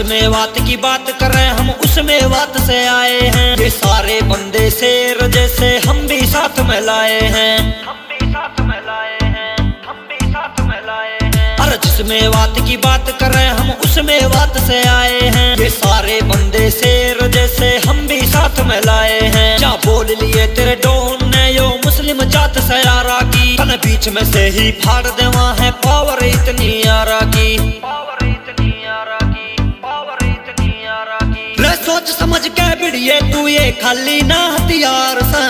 जिसमें बात की बात करें हम उसमें बात से आए हैं। ये सारे बंदे शेर जैसे हम भी साथ में लाए हैं, हम भी साथ में लाए हैं, हम भी साथ में लाए हैं। अरे जिसमें बात की बात करें हम उसमें बात से आए हैं। ये सारे बंदे शेर जैसे हम भी साथ में लाए हैं। क्या बोल लिए तेरे डॉन ने यो मुस्लिम जात से यारा की, कल बीच में से ही फाड़ देवा है पावर इतनी यारा की, पावर इतनी यारा की, पावर इतनी यारा की। रे सोच समझ के बिड़िए तू ये खाली ना हथियार सा,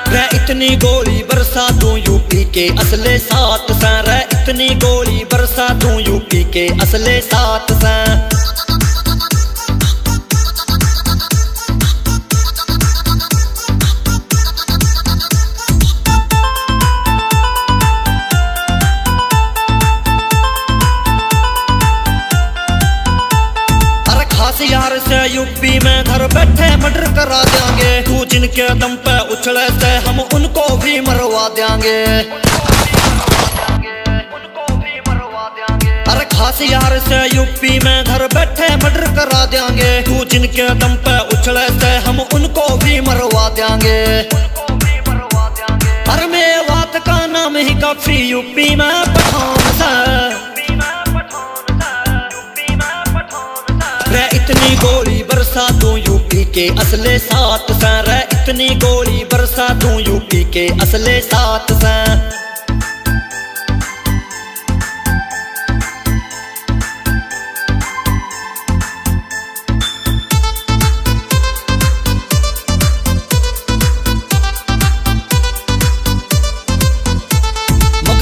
रे इतनी गोली बरसा दूं यूपी के असले साथ सा, रे इतनी गोली बरसा दूं यूपी के असले साथ सा। यार से यूपी में घर बैठे मर्डर करा देंगे, तू जिनके दम पे उछले से हम उनको भी मरवा देंगे, उनको भी मरवा देंगे। अरे खास यार से यूपी में घर बैठे मर्डर करा देंगे, तू जिनके दम पे उछले से हम उनको भी मरवा देंगे, उनको भी मरवा देंगे। अरे मेवात का नाम ही काफी यूपी में पठान सा, रे इतनी गोली बरसा दूं यूपी के असले साथ सा, रे इतनी गोली बरसा दूं यूपी के असले साथ सा।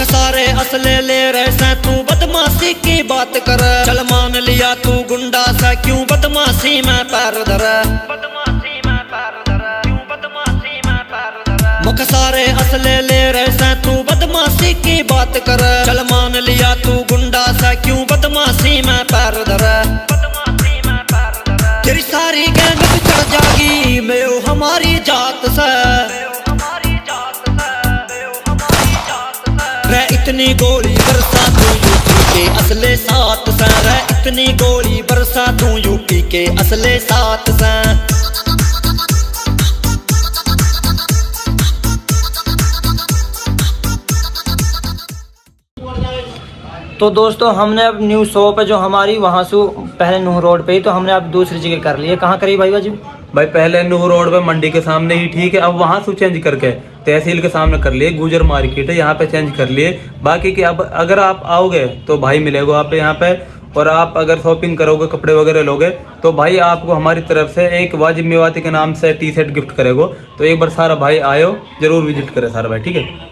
सारे असले ले रहे से तू बदमाशी की बात कर, चल मान लिया तू गुंडा सा क्यों बदमाशी में पैर धर, बदमाशी में पैर धर, क्यों बदमाशी में पैर धर। मुख सारे असले ले रहे से तू बदमाशी की बात कर, चल मान लिया तू गुंडा सा क्यों बदमाशी में पैर धर, बदमाशी में पैर धर। तेरी सारी गैंग चढ़ जागी मैं हमारी जात से, रे इतनी गोली बरसा दूं यूपी के असले साथ सा, रे इतनी गोली बरसा दूं यूपी के असले साथ सा। तो दोस्तों हमने अब न्यू शॉप है जो हमारी वहाँ से पहले नूह रोड पे ही, तो हमने अब दूसरी जगह कर ली है। कहाँ करी भाई बाजी? भाई पहले नूह रोड पे मंडी के सामने ही ठीक है, अब वहाँ से चेंज करके तहसील के सामने कर लिए, गुजर मार्केट है यहाँ पे चेंज कर लिए। बाकी कि अब अगर आप आओगे तो भाई मिलेगा आप यहाँ पे, और आप अगर शॉपिंग करोगे कपड़े वगैरह लोगे तो भाई आपको हमारी तरफ से एक वाजिब मेवाती के नाम से टी शर्ट गिफ्ट करेगा। तो एक बार सारा भाई आयो जरूर विजिट करे सारा भाई, ठीक है।